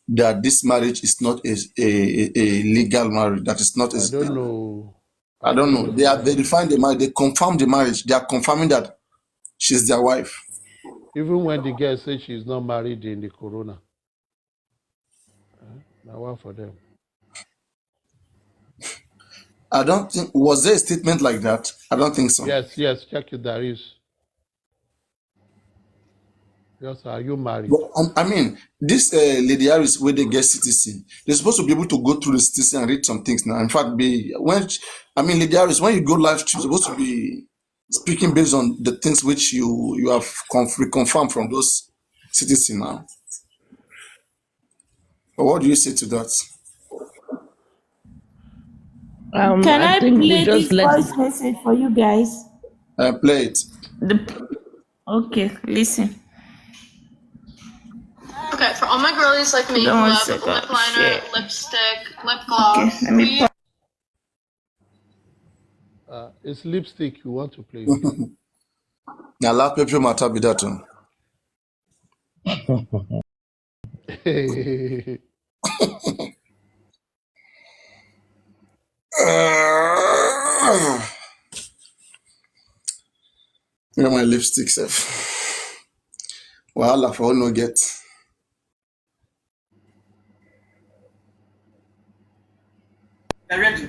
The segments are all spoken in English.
that this marriage is not a legal marriage. That is not. I don't know. I don't know. They define the marriage. They confirm the marriage. They are confirming that she's their wife. Even when the girl says she's not married in the corona, now one for them. I don't think, was there a statement like that? I don't think so. Yes, check it. There is. Yes, are you married? But, I mean, this Lady Harris, where they get citizen, they're supposed to be able to go through the citizen and read some things now. In fact, Lady Harris, when you go live, you're supposed to be speaking based on the things which you have reconfirmed from those citizens now. But what do you say to that? Can I play this voice message for you guys? Play it. Okay, listen. Okay, for all my girlies like me who have lip liner, lipstick, lip gloss, okay, It's lipstick you want to play. Now, last paper matter be that one. Where my lipstick safe? Wahala for all no get. They're ready.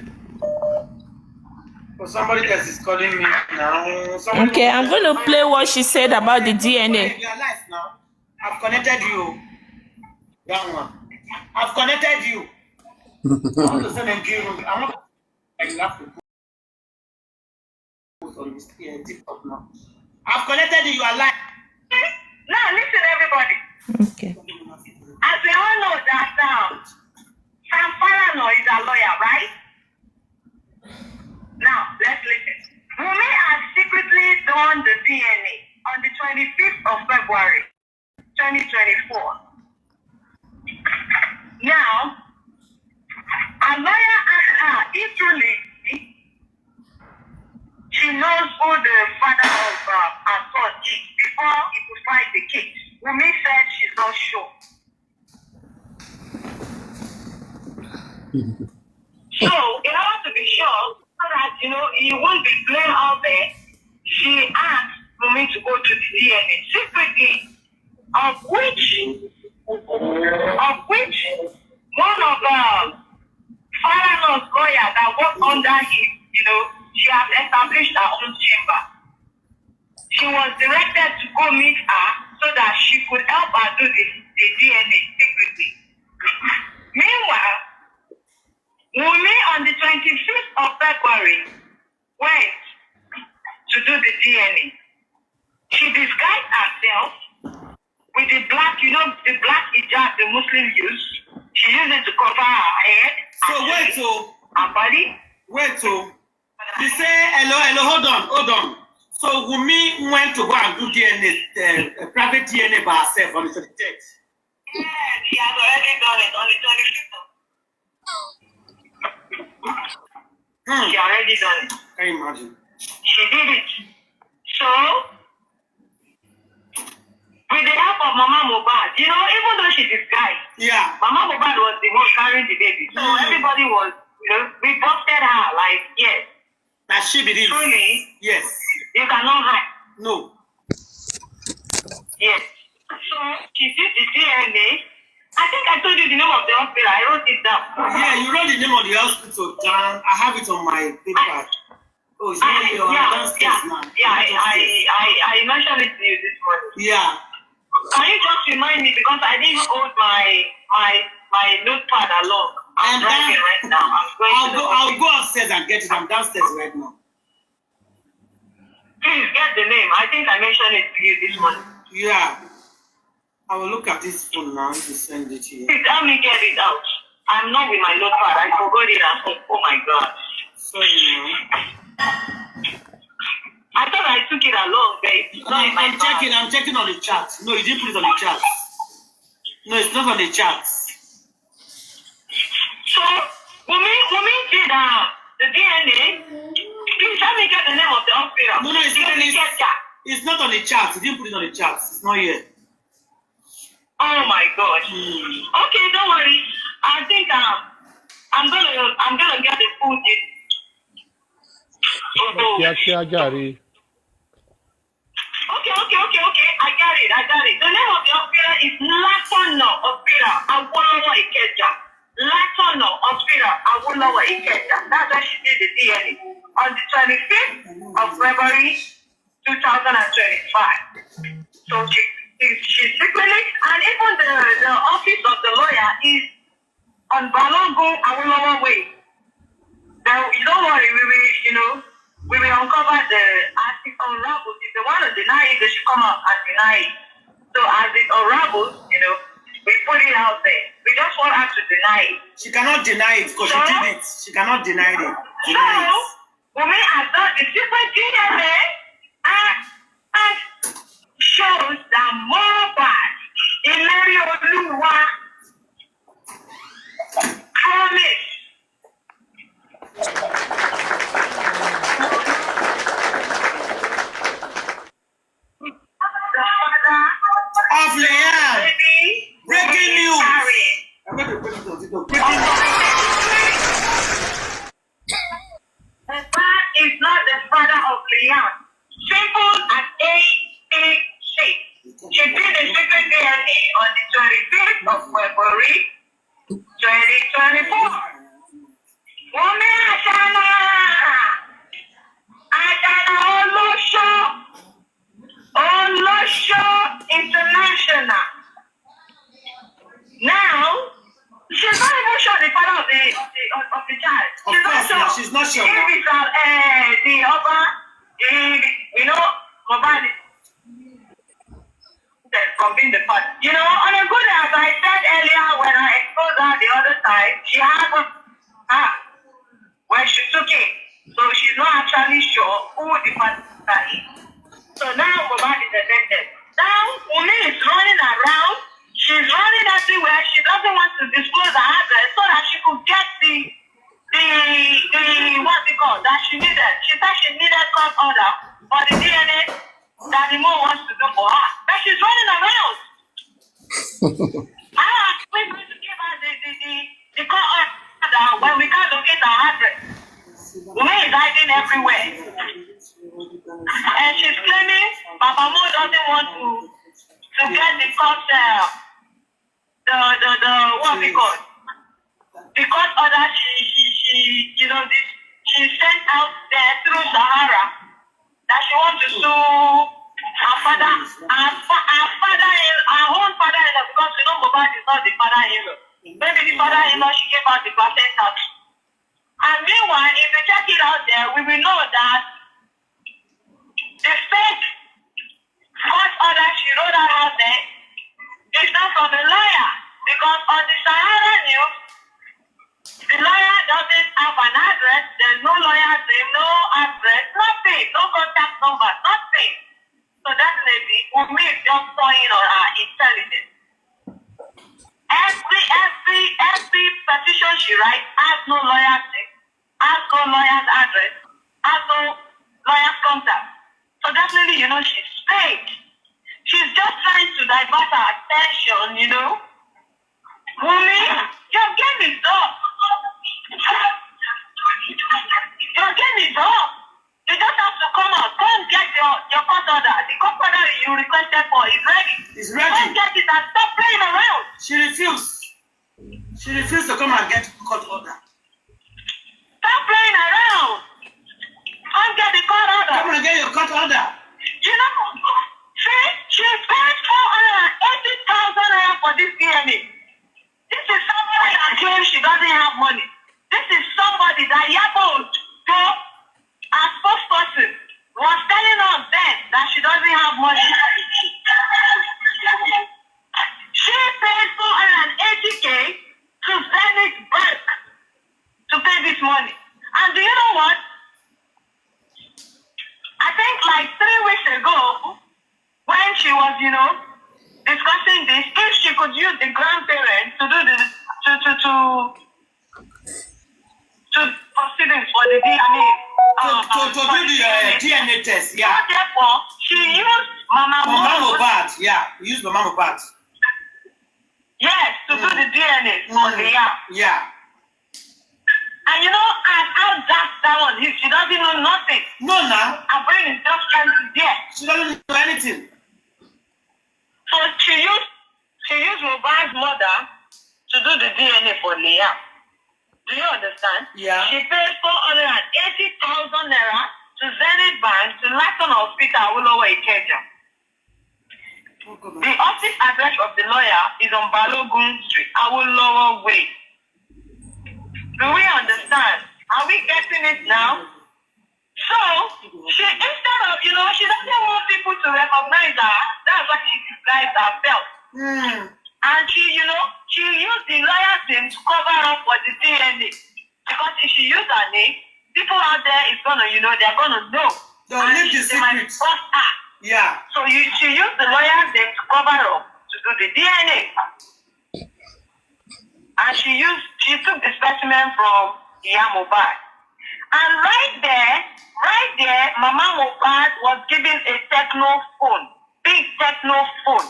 So somebody else is calling me now. Okay, I'm going to play what she said about the DNA. You are live now. I've connected you. That one. I've connected you. I want to send a game. I want to have to post on this TikTok now. I've connected you. You are live. Now listen, everybody. Okay. As we all know that Sam Farano is a lawyer, right? Now, let's listen. Wunmi has secretly done the DNA on the 25th of February, 2024. Now, a lawyer asked her if truly she knows who the father of her son is before he could fight the case. Wunmi said she's not sure. So, in order to be sure, so that, he won't be playing out there, she asked Wunmi to go to the DNA secretly, of which one of Farano's lawyer that worked under him, she has established her own chamber. She was directed to go meet her so that she could help her do the DNA secretly. Meanwhile, Wunmi on the 25th of February went to do the DNA. She disguised herself with the black, the black hijab the Muslims use. She used it to cover her head. So her body. She say hold on. So Wunmi went to go and do DNA, private DNA by herself on the 23rd. Yeah, she has already done it on the 25th. She already done it. Can you imagine? She did it. So, with the help of Mama Mohbad, even though she disguised, Mama Mohbad was the one carrying the baby. So everybody was, we busted her like, yes. Now she believes. Truly, yes. You cannot hide. No. Yes. So she did the DNA. I think I told you the name of the hospital. I wrote it down. Yeah, you wrote the name of the hospital down. I have it on my paper. It's not your downstairs now. Yeah, I mentioned it to you this morning. Yeah. Can you just remind me, because I didn't hold my notepad along. I'm driving right now. I'll go upstairs and get it. I'm downstairs right now. Please get the name. I think I mentioned it to you this morning. Yeah. I will look at this phone now to send it to you. Please help me get it out. I'm not with my notepad. I forgot it at home. Oh my God. Sorry, I thought I took it along, babe. I'm checking on the chat. No, you didn't put it on the chat. No, it's not on the chat. So, Wunmi did the DNA. Please help me get the name of the hospital. No, it's not on the chat. You didn't put it on the chat. It's not here. Oh my God. Okay, don't I think I'm gonna get the food. Kíákíá jàre. Okay. I got it. The name of the hospital is Latono Hospital, Awolowo Ikeja. Latono Hospital, Awolowo Ikeja. That's where she did the DNA on the 25th of February 2025. So she's secretly, and even the office of the lawyer is on Balongo Awolowo Way. Now, you don't worry, we will uncover the as it unravels. If they want to deny it, they should come out and deny it. So as it unravels, we put it out there. We just want her to deny it. She cannot deny it because she did it. She cannot deny it. So, Wumi has done the secret DNA and shows that Mohbad in Mary Oluwa promise. Of Leanne. Breaking news. The man is not the father of Leanne. Simple as ABC. She did the secret DNA on the 25th of February 2024. Woman Ashana Olosho International. Now, she's not even sure the father of the child. She's not sure. If it's the other, Mobile from being the father. On a good, as I said earlier, when I exposed her the other side, she had when she took it. So she's not actually sure who the father is. So now Mobile is detected. Now Umi is running around. She's running everywhere. She doesn't want to disclose her address so that she could get the what's it called that she needed. She said she needed court order for the DNA that the mom wants to do for her. But she's running around. I was going to give her the court order when we can't locate her address. Umi is hiding everywhere. And she's claiming Baba Mo doesn't want to get the court what's it called? The court order she sent out there through Sahara that she wants to sue her father, her own father-in-law, because Mohbad is not the father-in-law. Maybe the father-in-law she gave out the placenta. And meanwhile, if we check it out there, we will know that the fake court order she wrote out there is not from a lawyer, because on the Sahara news, the lawyer doesn't have an address. There's no lawyer's name, no address, nothing, no contact number, nothing. So definitely, Wunmi is just pouring on her intelligence. Every petition she writes has no lawyer's name, has no lawyer's address, has no lawyer's contact. So definitely, she's fake. She's just trying to divert her attention, Wunmi, your game is up. Your game is up. You just have to come out. Go and get your court order. The court order you requested for is ready. It's ready. Go and get it and stop playing around. She refused. She refused to come and get court order. Stop playing around. Go and get the court order. Come and get your court order. See, she paid 480,000 naira for this DNA. This is somebody that claims she doesn't have money. This is somebody that Yabo, as spokesperson, was telling us then that she doesn't have money. She paid 480K to send it back to pay this money. And do you know what? I think like 3 weeks ago, when she was, discussing this, if she could use the grandparents to do this, to proceedings for the DNA. To do the DNA test, yeah. So therefore, she used Mama Mohbad, yeah. We used Mama Mohbad. Yes, to do the DNA on the yam. Yeah. And you know, and how that one is, she doesn't know nothing. No, now. Her brain is just empty there. She doesn't know anything. So she used Mohbad's mother to do the DNA for Leah. Do you understand? Yeah. She paid 480,000 naira to Zenith Bank to Latin Hospital, Awolowo, Ikeja. The office address of the lawyer is on Balogun Street, Awolowo Way. Do we understand? Are we getting it now? So, she, instead of, you know, she doesn't want people to recognize her. That's what she disguised herself. And she, you know, she used the lawyer's name to cover up for the DNA. Because if she used her name, people out there is gonna, you know, they're gonna know. They'll leave the they might secret. bust her. Yeah. So she used the lawyer's name to cover up to do the DNA. And she took the specimen from Mohbad. And right there, Mama Mohbad was given a techno phone, big techno phone.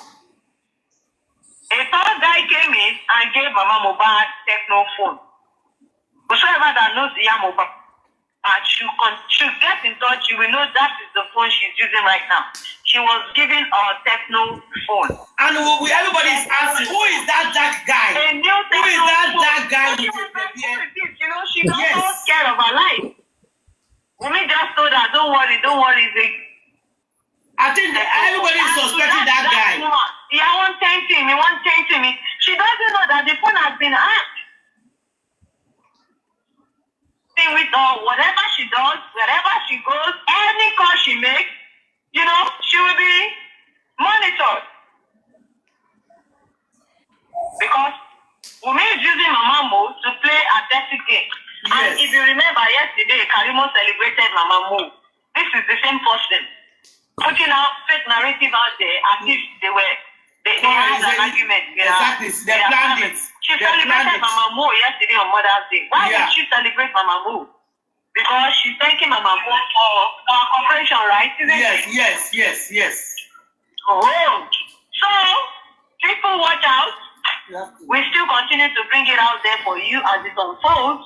A tall guy came in and gave Mama Mohbad techno phone. Whoever that knows Mohbad, she'll get in touch, you will know that is the phone she's using right now. She was given a techno phone. And everybody is asking, who is that dark guy? A new Who is that phone. dark guy? You know, she got Yes. so scared of her life. Women just told her, don't worry. I think that everybody is suspecting that guy. He won't tempt him. She doesn't know that the phone has been hacked. With whatever she does, wherever she goes, any call she makes, you know, she will be monitored. Because Wumi is using Mama Mo to play a dirty game. Yes. And if you remember yesterday, Karimo celebrated Mama Mo. This is the same person. Putting out fake narrative out there as if they had an argument. Exactly. They planned it. She celebrated Mama Mo yesterday on Mother's Day. Why did she celebrate Mama Mo? Because she's thanking Mama Mo for our cooperation, right? Yes. Oh. So, people watch out. We still continue to bring it out there for you as it unfolds.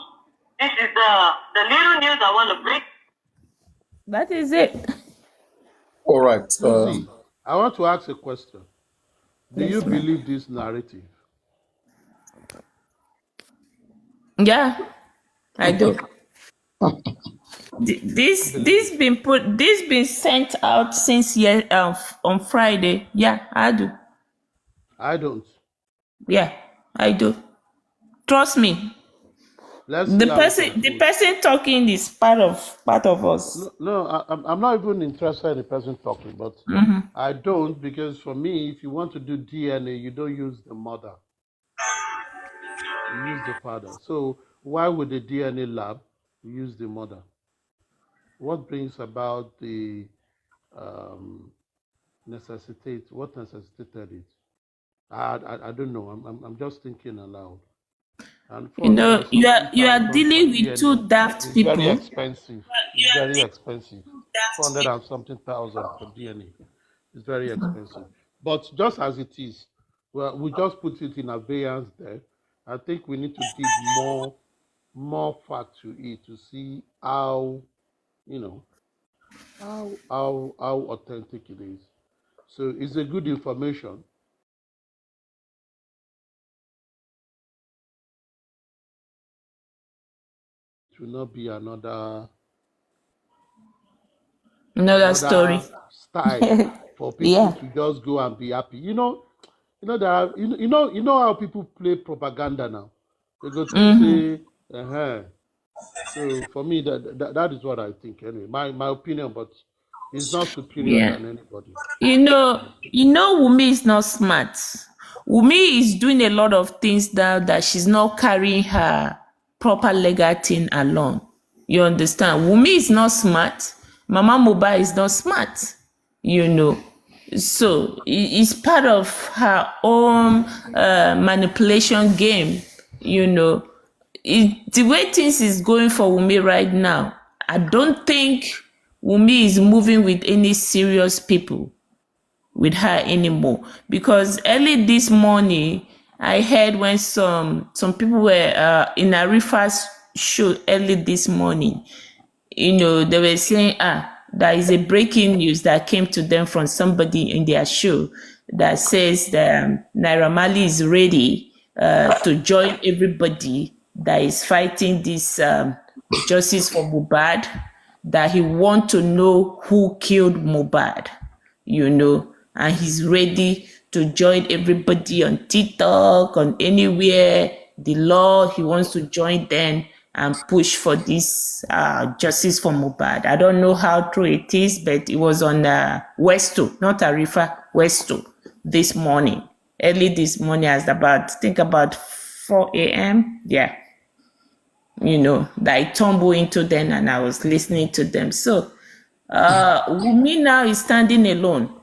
This is the little news I want to bring. That is it. All right. Susie, I want to ask a question. Do Yes, you ma'am. believe this narrative? Yeah, I do. This been sent out since on Friday. Yeah, I do. I don't. Yeah, I do. Trust me. Let's The see how it person the unfolds. person talking is part of us. No, I'm not even interested in the person talking, but I don't, because for me, if you want to do DNA, you don't use the mother, you use the father. So why would the DNA lab use the mother? What brings about the um, what necessitated it? I don't know. I'm just thinking aloud. And You know, you are 400,000 dealing for with two DNA daft is very people. expensive. It's very expensive. 400 and something thousand for DNA. It's very expensive. But just as it is, well, we just put it in abeyance there. I think we need to dig more fact to it to see how, you know, how authentic it is. So it's a good information. It will not be another Story. style for people Yeah. to just go and be happy. There are, how people play propaganda now. They go to say, So for me, that is what I think anyway. My opinion, but it's not superior Yeah. than anybody. You know, Wumi is not smart. Wumi is doing a lot of things now that she's not carrying her proper legal thing along. You understand? Wumi is not smart. Mama Mohbad is not smart. So it's part of her own manipulation game. The way things is going for Wumi right now, I don't think Wumi is moving with any serious people with her anymore, because early this morning I heard when some people were in Arifa's show early this morning. They were saying, there is a breaking news that came to them from somebody in their show that says that Naira Marley is ready to join everybody that is fighting this justice for Mohbad, that he want to know who killed Mohbad, and he's ready to join everybody on TikTok, on anywhere, the law, he wants to join them and push for this justice for Mohbad. I don't know how true it is, but it was on Westo, not Arifa, Westo, this morning. Early this morning, as think about 4 a.m. Yeah, that I tumbled into them and I was listening to them. So, Wumi now is standing alone.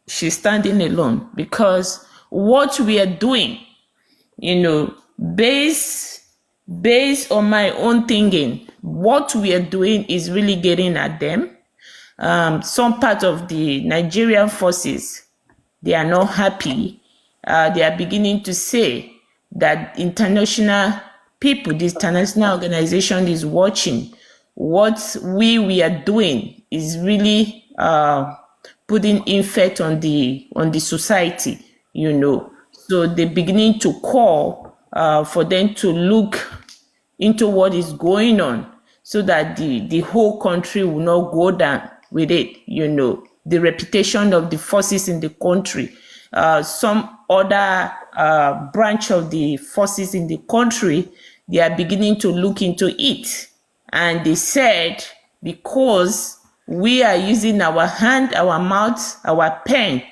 She's standing alone because what we are doing, you know, based on my own thinking, what we are doing is really getting at them. Some part of the Nigerian forces, they are not happy. They are beginning to say that international people, the international organization is watching. What we are doing is really putting effect on the society, So they're beginning to call for them to look into what is going on so that the whole country will not go down with it, the reputation of the forces in the country. Some other branch of the forces in the country, they are beginning to look into it. And they said, because we are using our hand, our mouth, our pen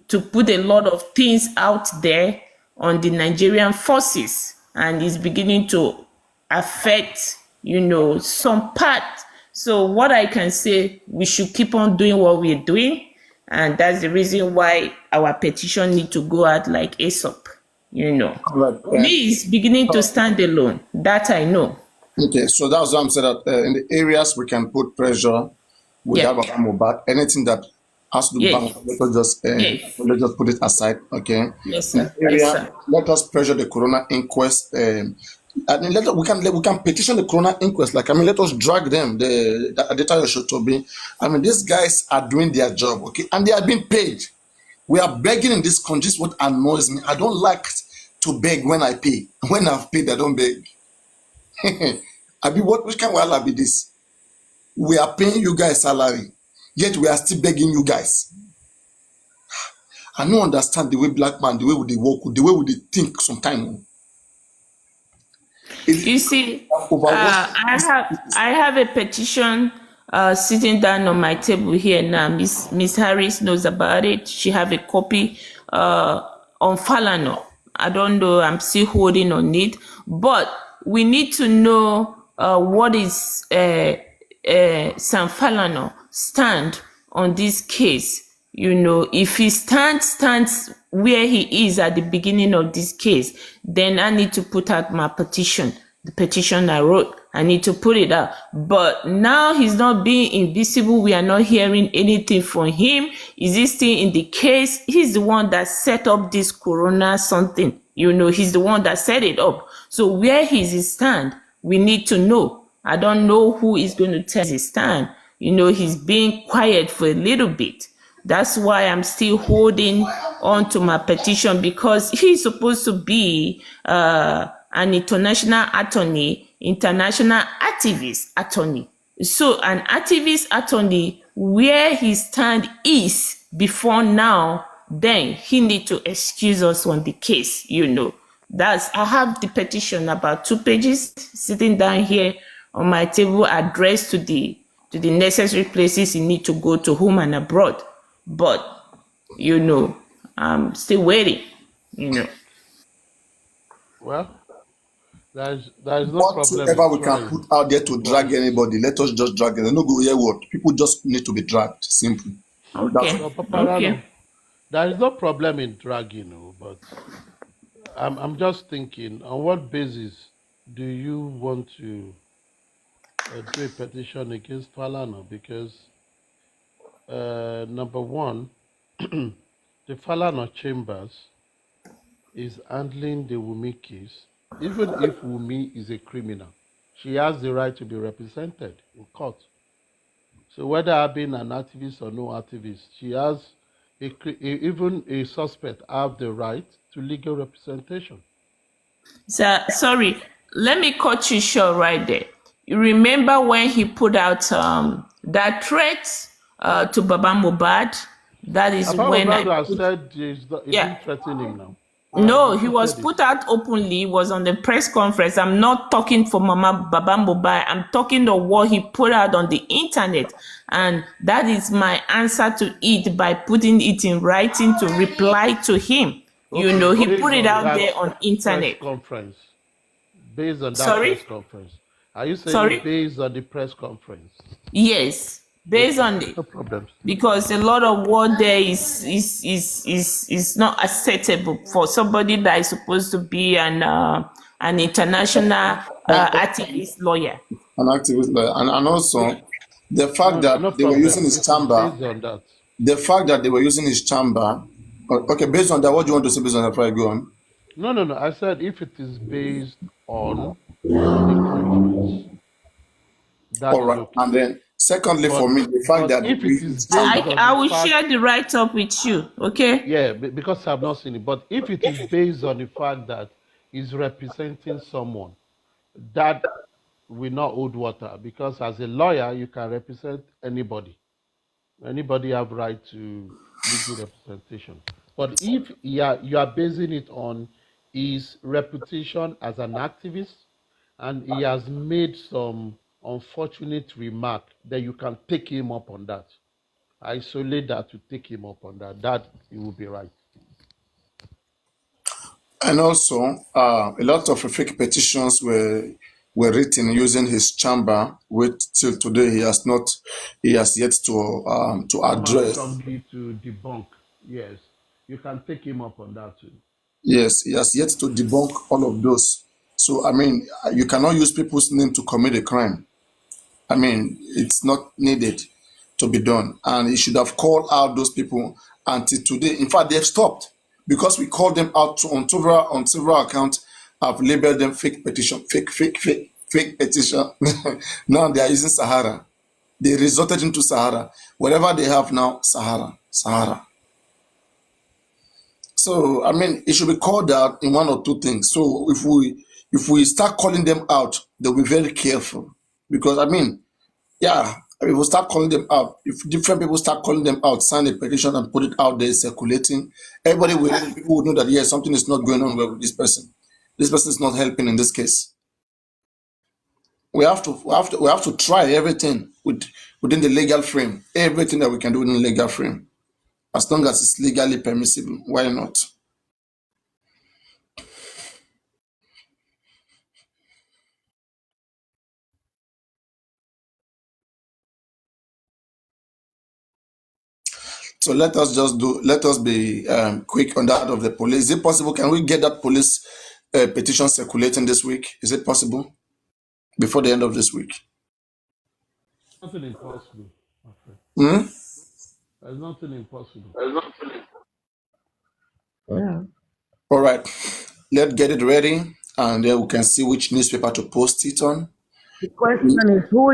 to put a lot of things out there on the Nigerian forces, and it's beginning to affect, some part. So what I can say, we should keep on doing what we're doing, and that's the reason why our petition need to go out like ASAP. Right. Me is beginning to stand alone. That I know. Okay, so that's why I'm saying that in the areas we can put pressure Yeah. without Mohbad, anything that has to do Yeah. bank, let's just put it aside. Okay, Yes, in the sir. Yes, area, sir. let us pressure the corona inquest. I mean, we can petition the corona inquest. Like, I mean, let us drag them. The editor should to be. I mean, these guys are doing their job, okay, and they are being paid. We are begging in this country. This is what annoys me. I don't like to beg when I pay. When I've paid, I don't beg. I be what? Which kind of wahala be this? We are paying you guys salary, yet we are still begging you guys. I don't understand the way black man, the way we dey work, the way we dey think sometimes. You It see, overwatch. I have a petition sitting down on my table here now. Miss Harris knows about it. She have a copy on Falano. I don't know. I'm still holding on it, but we need to know what is Sam Falano stand on this case. If he stands where he is at the beginning of this case, then I need to put out my petition. The petition I wrote, I need to put it out. But now he's not being invisible. We are not hearing anything from him. Is he still in the case? He's the one that set up this corona something. He's the one that set it up. So where is his stand? We need to know. I don't know who is going to tell his stand. He's being quiet for a little bit. That's why I'm still holding on to my petition, because he's supposed to be an international attorney, international activist attorney. So an activist attorney, where his stand is before now, then he need to excuse us on the case. I have the petition, about 2 pages, sitting down here on my table, addressed to the necessary places he need to go, to home and abroad. But I'm still waiting. Well, there is no problem in Whatsoever we can trying, put out there to but drag anybody, let us just drag them. No go hear word. People just need to be dragged. Simple. That's Okay. no, Paparano, Okay. there is no problem in dragging, but I'm just thinking, on what basis do you want to do a petition against Falana? Because number one, the Falana chambers is handling the Wumi case. Even if Wumi is a criminal, she has the right to be represented in court. So whether her being an activist or no activist, she has even a suspect have the right to legal representation. So, sorry, let me cut you short right there. You remember when he put out that threat to Baba Mubad? That is Apart from when I that, I put, said he yeah. didn't threaten him now. He has No, he was repeated it. put out openly, was on the press conference. I'm not talking for Mama Baba Mobile. I'm talking of what he put out on the internet. And that is my answer to it by putting it in writing to reply to him. You Okay, know, he based put it on out that there on press internet. conference, based on that Sorry? press conference, are you saying Sorry? based on the press conference? Yes. Based Okay, on the, no problems. because a lot of what there is not acceptable for somebody that is supposed to be an international activist lawyer. An activist lawyer. And also the fact No, that no they were using problem. his If it's chamber, based on that. the fact that they were using his chamber. Okay, based on that, what do you want to say based on that before I go on? No. I said if it is based on the conference, that All is right. okay. And then secondly, for But me, the fact but that they if were it using is his based chamber. on I the will fact, share the write up with you, okay? yeah, because I've not seen it. But if it is based on the fact that he's representing someone, that will not hold water because as a lawyer you can represent anybody. Anybody have right to legal representation. But if you are basing it on his reputation as an activist and he has made some unfortunate remark, then you can take him up on that. Isolate that to take him up on that. That it will be right. And also, a lot of fake petitions were written using his chamber, which till today he has yet to Come out address. strongly to debunk. Yes, you can take him up on that too. Yes, he has yet to debunk all of those. So, I mean, you cannot use people's name to commit a crime. I mean, it's not needed to be done. And he should have called out those people until today. In fact, they've stopped because we called them out on several accounts. I've labeled them fake petition, fake petition. Now they are using Sahara. They resorted into Sahara. Whatever they have now, Sahara. So I mean, it should be called out in one or two things. So if we start calling them out, they'll be very careful because I mean, yeah, if we start calling them out, if different people start calling them out, sign a petition and put it out there circulating, everybody will people would know that yes, something is not going on well with this person. This person is not helping in this case. We have to try everything within the legal frame, everything that we can do within the legal frame, as long as it's legally permissible. Why not? So let us be quick on that of the police. Is it possible? Can we get that police petition circulating this week? Is it possible before the end of this week? Nothing impossible. Okay. Hmm? There's nothing impossible. Yeah. All right. Let's get it ready and then we can see which newspaper to post it on. The question is who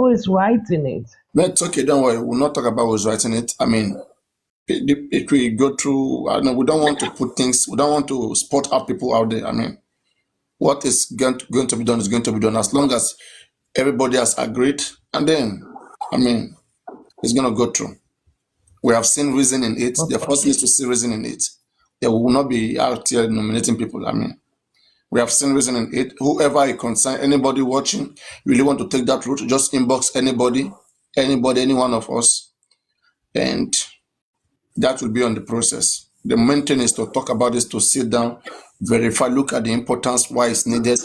is writing it? No, it's okay. Don't worry. We'll not talk about who's writing it. I mean, it will go through. I know we don't want to put things, we don't want to spot out people out there. I mean, what is going to be done is going to be done as long as everybody has agreed. And then, I mean, it's going to go through. We have seen reason in it. The first is to see reason in it. There will not be out here nominating people. I mean, we have seen reason in it. Whoever it concern, anybody watching, really want to take that route, just inbox anybody, any one of us, and that will be on the process. The main thing is to talk about this, to sit down, verify, look at the importance, why it's needed,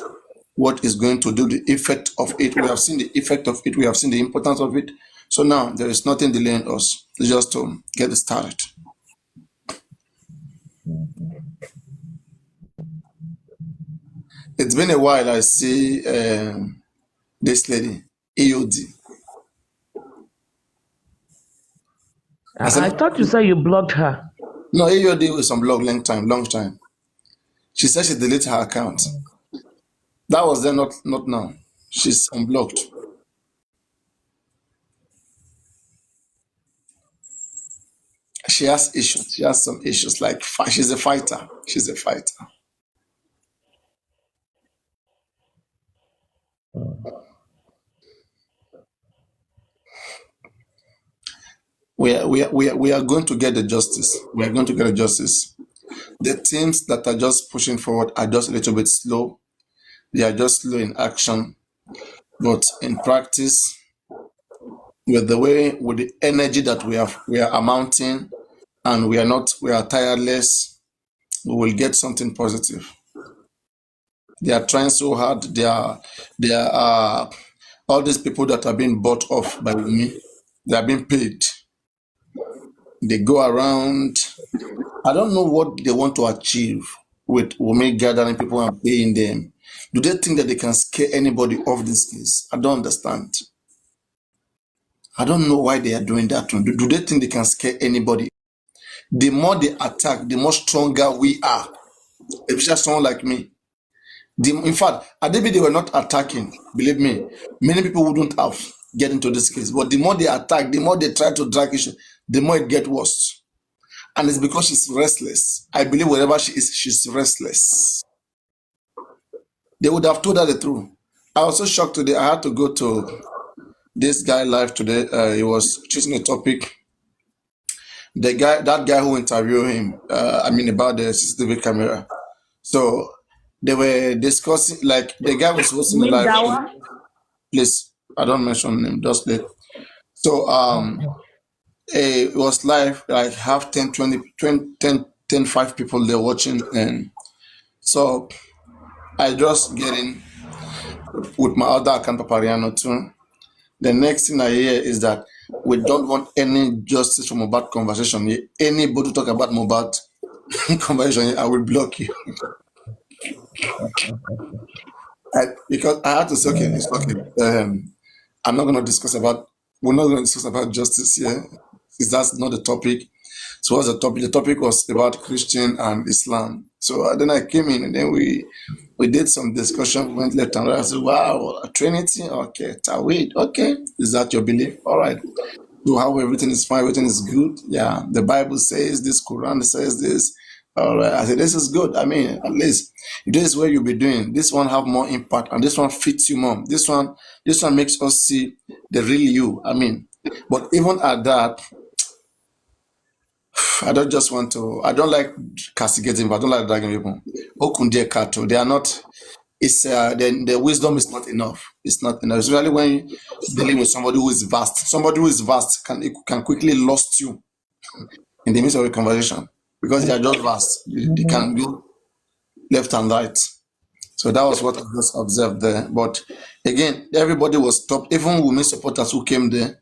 what is going to do, the effect of it. We have seen the effect of it. We have seen the importance of it. So now there is nothing delaying us. It's just to get it started. It's been a while. I see this lady, EOD. I thought you said you blocked her. No, AOD was on blog long time. She said she deleted her account. That was then, not now. She's unblocked. She has issues. She has some issues. Like she's a fighter. She's a fighter. We are going to get the justice. We are going to get the justice. The teams that are just pushing forward are just a little bit slow. They are just slow in action, but in practice, with the energy that we are amounting, and we are tireless. We will get something positive. They are trying so hard. They are all these people that are being bought off by me. They are being paid. They go around. I don't know what they want to achieve with Wumi gathering people and paying them. Do they think that they can scare anybody off this case? I don't understand. I don't know why they are doing that. Do they think they can scare anybody? The more they attack, the more stronger we are. Especially someone like me. In fact, at the they were not attacking. Believe me, many people wouldn't have get into this case. But the more they attack, the more they try to drag issue, the more it gets worse. And it's because she's restless. I believe wherever she is, she's restless. They would have told her the truth. I was so shocked today. I had to go to this guy live today. He was choosing a topic. That guy who interviewed him, about the CCTV camera. So they were discussing, like the guy was hosting the live. Please, I don't mention him, just let. So it was live, like have 10, 20, 20 10, 10, 5 people there watching. And so I just get in with my other account, Papariano too. The next thing I hear is that we don't want any justice from Mobat conversation. Anybody talk about Mobat conversation, I will block you. Because I had to say, okay, it's okay. I'm not going to discuss about, we're not going to discuss about justice here, because that's not the topic. So what's the topic? The topic was about Christian and Islam. So then I came in and then we did some discussion, went left and right. I said, wow, Trinity? Okay, Tawhid, okay. Is that your belief? All right. So how everything is fine, everything is good. Yeah, the Bible says this, Quran says this. All right. I said, this is good. I mean, at least this is where you'll be doing. This one have more impact and this one fits you more. This one makes us see the real you. I mean, but even at that, I don't like castigating, but I don't like dragging people. Okunde Kato, they are not, the wisdom is not enough. It's not enough. Especially when you're dealing with somebody who is vast. Somebody who is vast can quickly lost you in the midst of a conversation because they are just vast. They can go left and right. So that was what I just observed there. But again, everybody was stopped. Even women supporters who came there,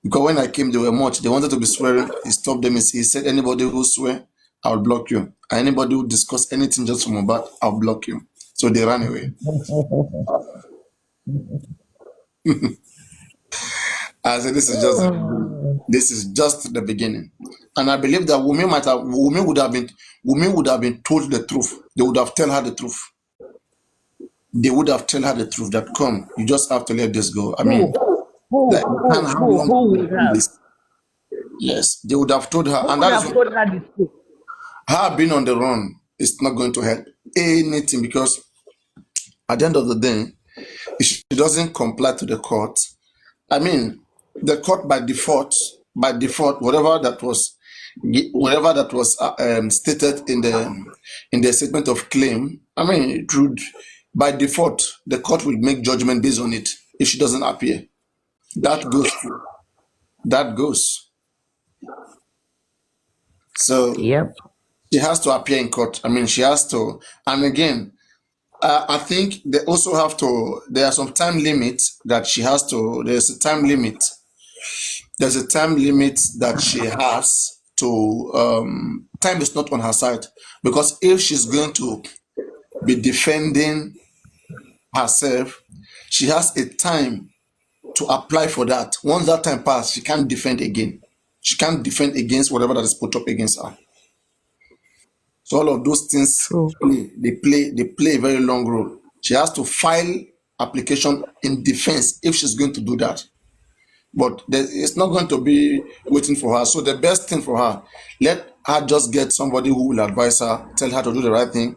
because when I came, they were much. They wanted to be swearing. He stopped them. He said, anybody who swear, I'll block you. And anybody who discuss anything just from about, I'll block you. So they ran away. I said, this is just the beginning. And I believe that women would have been told the truth. They would have tell her the truth. They would have tell her the truth that come, you just have to let this go. I mean, that you can't have long this. Yes, they would have told her, and that is what, her being on the run is not going to help anything, because at the end of the day, if she doesn't comply to the court, I mean, the court by default, whatever that was stated in the statement of claim, I mean, it would, by default, the court will make judgment based on it. If she doesn't appear, that goes through. That goes. So Yep. she has to appear in court. I mean, she has to. And again, I think they also have to. There are some time limits that she has to. There's a time limit. There's a time limit that she has to. Time is not on her side, because if she's going to be defending herself, she has a time to apply for that. Once that time passes, she can't defend again. She can't defend against whatever that is put up against her. So all of those things True. they play a very long role. She has to file application in defense if she's going to do that. But it's not going to be waiting for her. So the best thing for her, let her just get somebody who will advise her, tell her to do the right thing.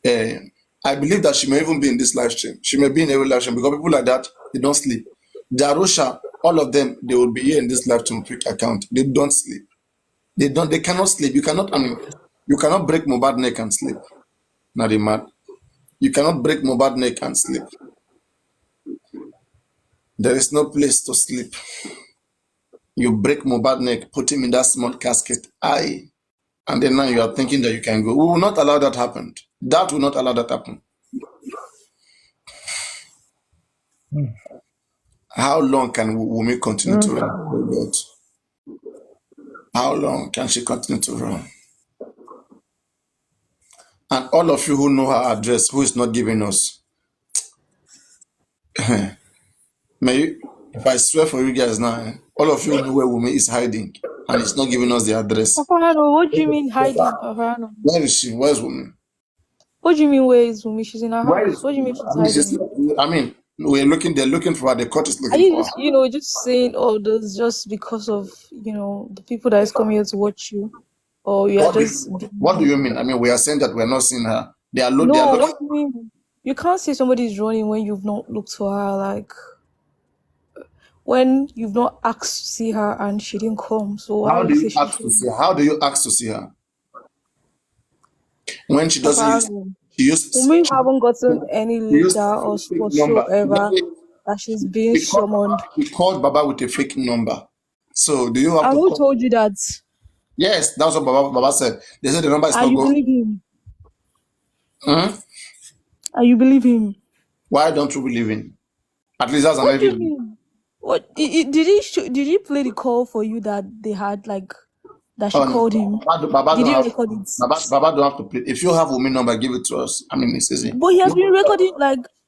Uh, I believe that she may even be in this live stream. She may be in every live stream because people like that, they don't sleep. Darusha, all of them, they will be here in this live stream quick account. They don't sleep. They cannot sleep. You cannot, I mean, you cannot break Mobad neck and sleep. Not mad. You cannot break Mobad neck and sleep. There is no place to sleep. You break Mobad neck, put him in that small casket. And then now you are thinking that you can go. We will not allow that happen. That will not allow that happen. How long can Wumi continue to run? Oh God. How long can she continue to run? And all of you who know her address, who is not giving us, may you, if I swear for you guys now, all of you know where Wumi is hiding, and it's not giving us the address. Papano, what do you mean hiding, Papano? Where is she? Where is Wumi? What do you mean where is Wumi? She's in her Where house. is? What do you mean she's I mean, she's. hiding? I mean, we're looking. They're looking for her. The court is Are looking you for her. just, just saying all this just because of, the people that is coming here to watch you? Or you are What do just you, what do you mean? I mean, we are saying that we're not seeing her. They are looking. They are No, looking. what do you mean? You can't say somebody's running when you've not looked for her, like when you've not asked to see her and she didn't come. So why How would do you say you she's ask to see running? her? How do you ask to see her when she doesn't use? Papano, She used. Wumi haven't gotten any She used letter or fake number. whatsoever that she's being summoned. He called Baba with a fake number. So do you have And to who call? told you that? Yes, that's what Baba said. They said the number is And not you going. believe him? Hmm? And you believe him? Why don't you believe in? At least that's an What do you evidence. mean? What did he play the call for you that they had that she Oh no, called him? Baba Did don't you have. record it? Baba don't have to play. If you have Wumi number, give it to us. I mean, it's easy. But he has been recording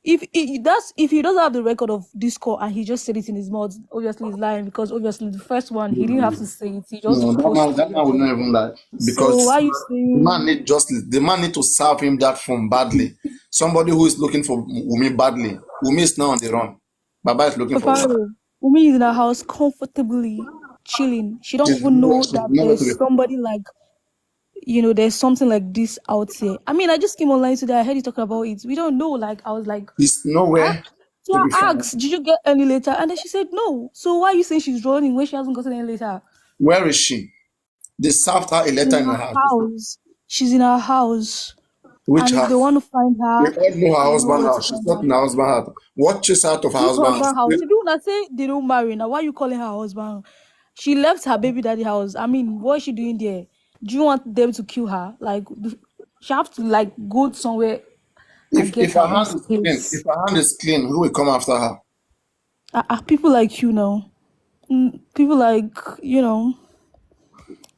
if he doesn't have the record of this call and he just said it in his mouth, obviously he's lying because obviously the first one he didn't have to say it. He No, just posted that man will it. not even lie So because why are you the saying man need justice. The man need to serve him that phone badly. Somebody who is looking for Wumi badly. Wumi is now on the run. Baba is looking for Wumi. Paparo? Umi is in her house comfortably chilling. She don't even know She's that nowhere to there's be. somebody there's something like this out here. I mean, I just came online today. I heard you talking about it. We don't know. Like, I was like, She's ah. nowhere So to I be found. asked, did you get any letter? And then she said no. So why are you saying she's running when she hasn't gotten any letter? Where is she? They served her a She's letter in in her her house. house. She's in her house. Which And if they house? want to find We her, all know her they know husband where to house. She's find not her. in her husband house. What chase out of her Which husband house? husband house? If you wanna say they don't marry now, why are you calling her husband? She left her baby daddy house. I mean, what is she doing there? Do you want them to kill her? Like, she have to go somewhere and get If her her own hand is clean, space. if her hand is clean, who will come after her? People like you know, people like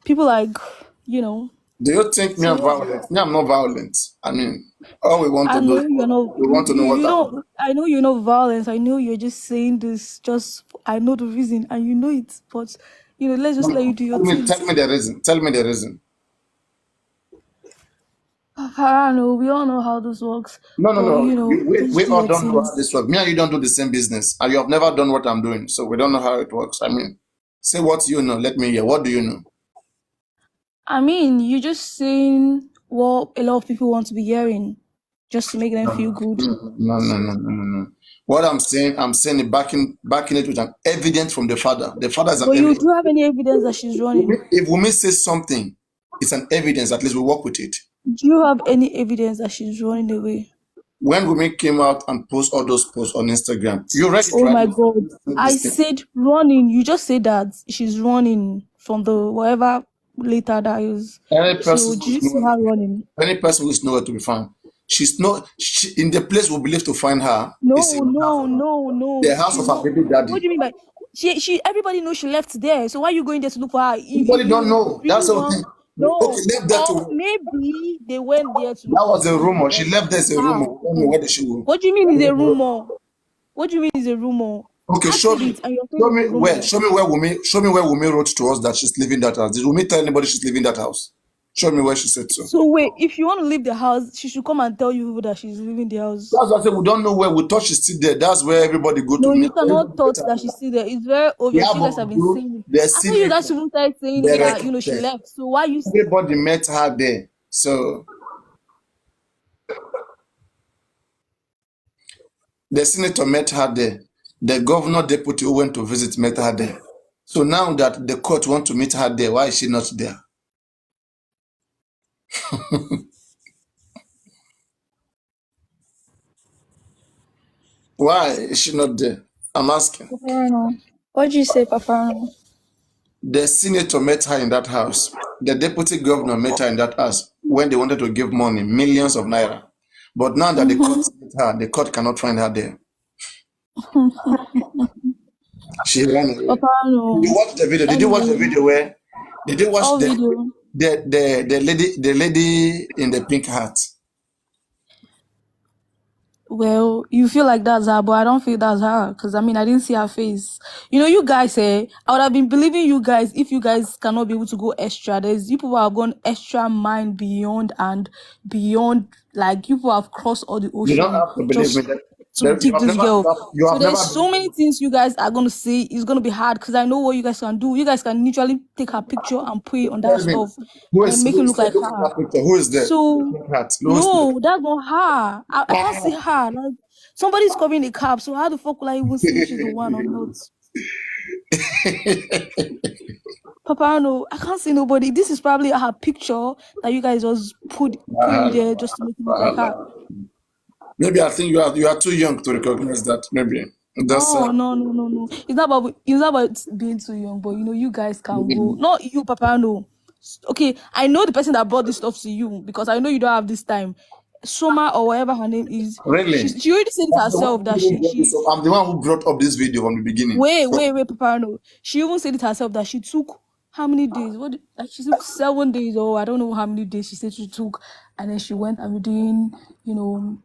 people like you know. Do you think me So I'm yeah, violent? Me, I'm not violent. I mean, all we want I to do, know you're not. we want to know You what you happened. don't. I know you're not violence. I know you're just saying this. Just I know the reason, and you know it. But let's just let you do your thing. Tell me the reason. Tell me the reason. I don't know. We all know how this works. No, no, But no. We just do all your don't know thing. how this works. Me and you don't do the same business, and you have never done what I'm doing, so we don't know how it works. I mean, say what you know. Let me hear. What do you know? I mean, you're just saying what a lot of people want to be hearing, just to make them feel good. No. What I'm saying it backing it with an evidence from the father. The father is an But you evidence. do have any evidence that she's running? If Wumi says something, it's an evidence. At least we work with it. Do you have any evidence that she's running away? When Wumi came out and post all those posts on Instagram, you read it, Oh right? my God. I said running. You just said that she's running from the whatever later that is. Any So person did who's you see nowhere, her running? any person who's nowhere to be found, she's not in the place we believe to find her is No, in no, no, the no. house of She's her not. baby What daddy. do you mean by everybody knows she left there. So why are you going there to look for her? If Nobody don't you know. really That's the want thing. Okay, no, left that or to maybe they went there to look that for was a somebody rumor. She else. left there as a rumor. How? We don't know where she will. What do you mean is a rumor? What do you mean is a rumor? Okay, I said it and you're saying show it's me a rumor. show me where Wumi wrote to us that she's leaving that house. Did Wumi tell anybody she's leaving that house? Show me where she said so. So wait, if you want to leave the house, she should come and tell you that she's leaving the house. That's why I said we don't know where. We thought she's still there. That's where everybody go to No, meet. you cannot Everybody thought met her that there. she's still there. It's very obvious. Yeah, You guys have but been bro, saying it. the I thought you guys senator, even started saying it the that she recruiter, left. So why you? everybody met her there. So the senator met her there. The governor deputy who went to visit met her there. So now that the court want to meet her there, why is she not there? Why is she not there? I'm asking. Paparano. What did you say, Paparano? The senator met her in that house. The deputy governor met her in that house when they wanted to give money, millions of naira. But now that the court met her, the court cannot find her there. She ran away. Did you Paparano. watch the video? Did you watch the Anyway, video where? Did you watch all video. the lady in the pink hat? Well, you feel like that's her, but I don't feel that's her. Because, I mean, I didn't see her face. You know, you guys say, I would have been believing you guys if you guys cannot be able to go extra. There's you people who have gone extra mind beyond and beyond. Like, you people have crossed all the You don't ocean have to believe me just that, to dig this girl. you So have there's never so many things you guys are going to say. It's going to be hard because I know what you guys can do. You guys can literally take her picture and put it on that tell me stuff and make who it is look like look at her. that picture? Who is there? So Pink hat. Who is no, that's not her. I can't see her. Like somebody's covering the cap. So how the fuck will I even see if she's the one or not? Papa, no, I can't see nobody. This is probably her picture that you guys just put it there just to make it look like her. Maybe I think you are too young to recognize that. Maybe that's No. It's not about being too young, but you know, you guys can go. Not you, Papa, no. Okay, I know the person that brought this stuff to you because I know you don't have this time. Soma or whatever her name is, really. she already said it I'm the one herself who that even she brought this she up. I'm the one who brought up this video from the beginning. wait, Papa, no. She even said it herself that she took how many days? Like she took 7 days or I don't know how many days she said she took, and then she went and doing, you know,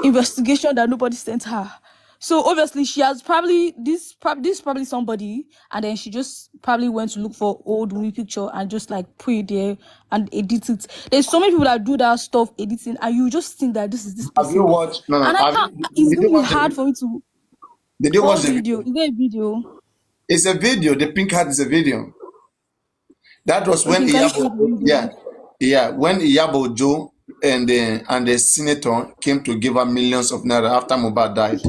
investigation that nobody sent her. So obviously she has probably this is probably somebody, and then she just probably went to look for old movie picture and just like put it there and edit it. There's so many people that do that stuff editing, and you just think that this is this Have you person. watched? No, no. And I can't. It's Did gonna you be watch the hard video? for me to. Did you watch What the video? video? Is there a video? It's a video. The pink hat is a video. That was when Okay, can you show Iyabo, the video? when Iyabo Joe and the senator came to give her millions of naira after Mohbad died.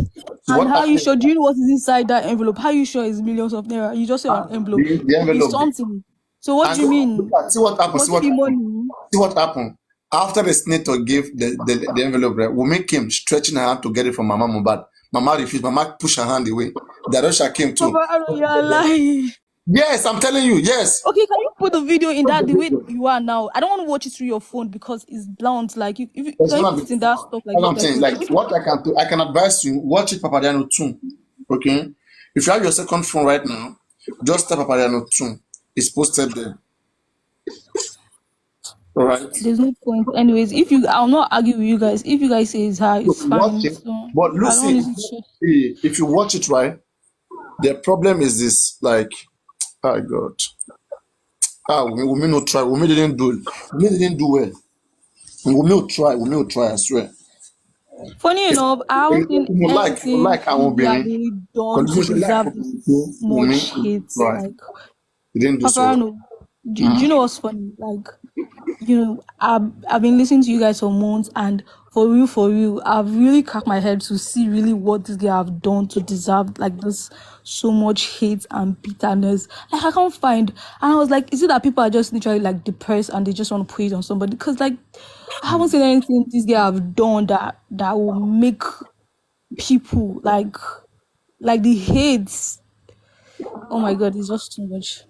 So And what how you happened? sure? Do you know what is inside that envelope? How you sure it's millions of naira? You just say an envelope. The It is envelope. something. So what And do you look mean? at, see what happened. See Must it what be happened. money? See what happened. After the senator gave the envelope, right, Wumi came stretching her hand to get it from Mama Mohbad. Mama refused. Mama pushed her hand away. Darosha came too. Papa, I know you're lying. Yes, I'm telling you. Yes. Okay, can you put the video in Watch that the the way video. you are now? I don't want to watch it through your phone because it's blunt. Like, if you That's can you what put it in that stuff like this, I'm like saying. so. Like what I can do, I can advise you watch it Papadiano too. Okay, if you have your second phone right now, just tap Papadiano too. It's posted there. All right. There's no point. Anyways, I'll not argue with you guys. If you guys say it's her, So it's watch fine. it. So But I don't Lucy, need to share. if you watch it right, the problem is this. Like, oh God, Wumi no try. Wumi didn't do. Wumi didn't do well. Wumi will try. Wumi will try. I swear. Funny If enough, I haven't seen you anything like I won't Lizzie be have in. really done Because to you should like deserve people. this Wumi much hate. right. Like, He didn't do so Papa, well. no. Do you know what's funny? Like, you know, I've been listening to you guys for months, and for real, I've really cracked my head to see really what this guy have done to deserve like this so much hate and bitterness. Like I can't find, and I was like, is it that people are just literally like depressed and they just want to put it on somebody? Because like I haven't seen anything this guy have done that will make people like the hate. Oh my god, it's just too much.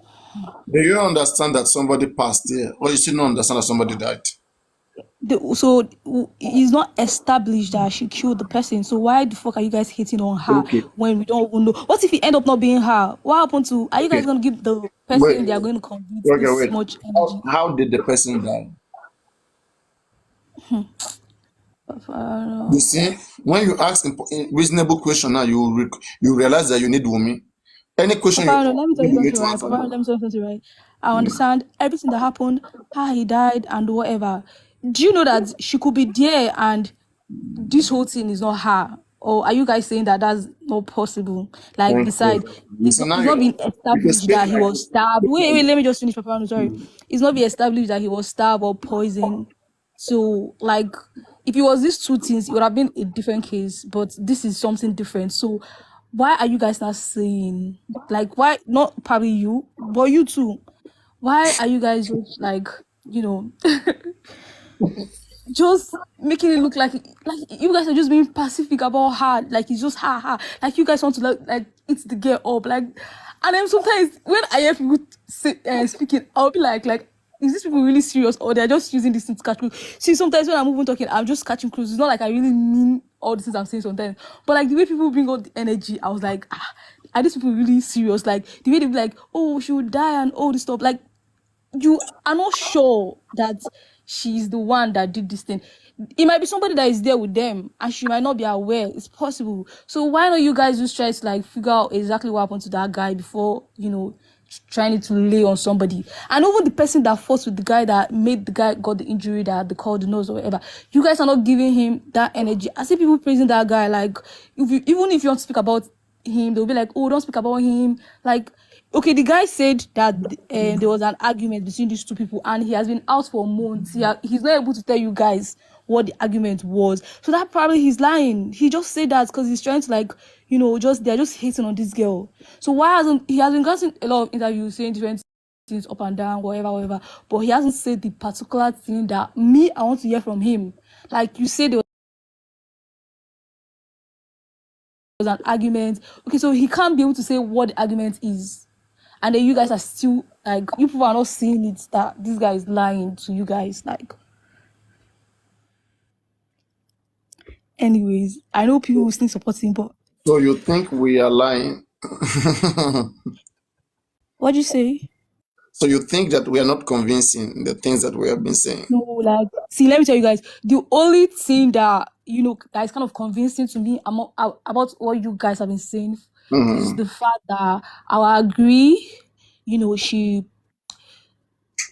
Do you understand that somebody passed there? Or you still don't understand that somebody died? It's not established that she killed the person. So why the fuck are you guys hating on her Okay. when we don't even know? What if it end up not being her? What happened to? Are you guys Okay. gonna give the Wait. person they are going to convince Okay, this wait. much energy? How did the person die? You see, when you ask reasonable question now, you realize that you need Wumi. Any question Papa, you no, let me tell you you need something, to right? answer Papa, let now. me tell you something, right? I understand everything that happened, how he died and whatever. Do you know that she could be there and this whole thing is not her? Or are you guys saying that that's not possible? Like, Thank you. besides, The it's not scenario, been if you established speak that he like was stabbed. Wait, let me just finish, Papa. I'm sorry. mm, It's not been established that he was stabbed or poisoned. So, like, if it was these two things, it would have been a different case. But this is something different. So, why are you guys not saying, like, why not probably you, but you too? Why are you guys just like, you know, just making it look like you guys are just being pacific about her, like it's just her, like you guys want to like eat the girl up, like, and then sometimes when I hear people say, speaking, I'll be like, is these people really serious or they're just using this thing to catch clues? See, sometimes when I'm even talking, I'm just catching clues. It's not like I really mean all the things I'm saying sometimes, but like the way people bring out the energy, I was like, are these people really serious? Like the way they be like, oh, she would die and all this stuff, like you are not sure that she's the one that did this thing. It might be somebody that is there with them and she might not be aware. It's possible. So why don't you guys just try to like figure out exactly what happened to that guy before, trying to lay on somebody. And even the person that fought with the guy that made the guy got the injury that they called the nose or whatever, you guys are not giving him that energy. I see people praising that guy, like even if you want to speak about him, they'll be like, oh, don't speak about him. Like, okay, the guy said that there was an argument between these two people, and he has been out for months. He's not able to tell you guys what the argument was. So that probably he's lying. He just said that because he's trying to like, just they're just hating on this girl. So why hasn't he has been getting a lot of interviews saying different things up and down, whatever, but he hasn't said the particular thing that me I want to hear from him. Like you said, there was an argument. Okay, so he can't be able to say what the argument is. And then you guys are still like, you people are not seeing it that this guy is lying to you guys. Like, anyways, I know people will still support him, but so you think we are lying? what do you say? So you think that we are not convincing the things that we have been saying? No, like, see, let me tell you guys, the only thing that that is kind of convincing to me about what you guys have been saying is Mhm. the fact that I agree.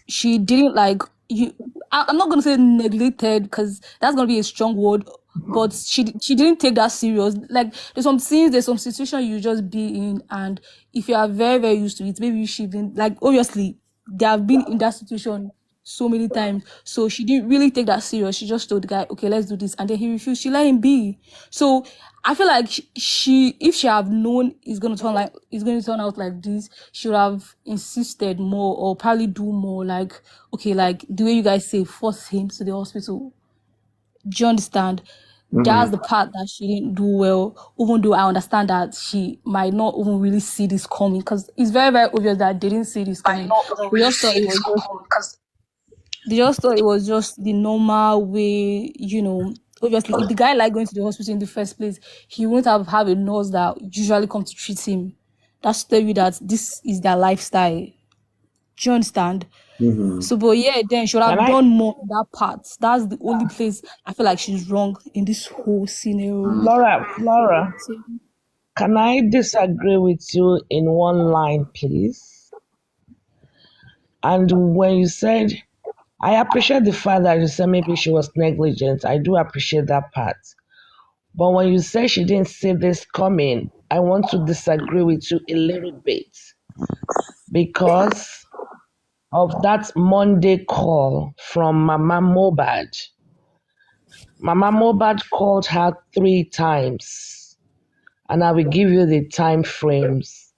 She didn't like you. I'm not gonna say neglected because that's gonna be a strong word, but she didn't take that serious. Like there's some situation you just be in, and if you are very very used to it, maybe she didn't like. Obviously, they have been in that situation so many times, so she didn't really take that serious. She just told the guy, "Okay, let's do this," and then he refused. She let him be. So I feel like if she have known it's going to turn out like this, she would have insisted more or probably do more. Like, okay, like the way you guys say, force him to the hospital. Do you understand? That's the Mhm. part that she didn't do well. Even though I understand that she might not even really see this coming, because it's very very obvious that they didn't see this Might coming. not even They really just thought see it this was just coming because they just thought it was just the normal way, Obviously, if the guy liked going to the hospital in the first place, he wouldn't have a nurse that usually come to treat him. That's to tell you that this is their lifestyle. Do you understand? Mhm. So, but yeah, then she would Can have I, done more in that part. That's the only place I feel like she's wrong in this whole scenario. Flora, So, can I disagree with you in one line, please? And when you said, I appreciate the fact that you said maybe she was negligent. I do appreciate that part. But when you say she didn't see this coming, I want to disagree with you a little bit because of that Monday call from Mama Mobad. Mama Mobad called her 3 times, and I will give you the time frames.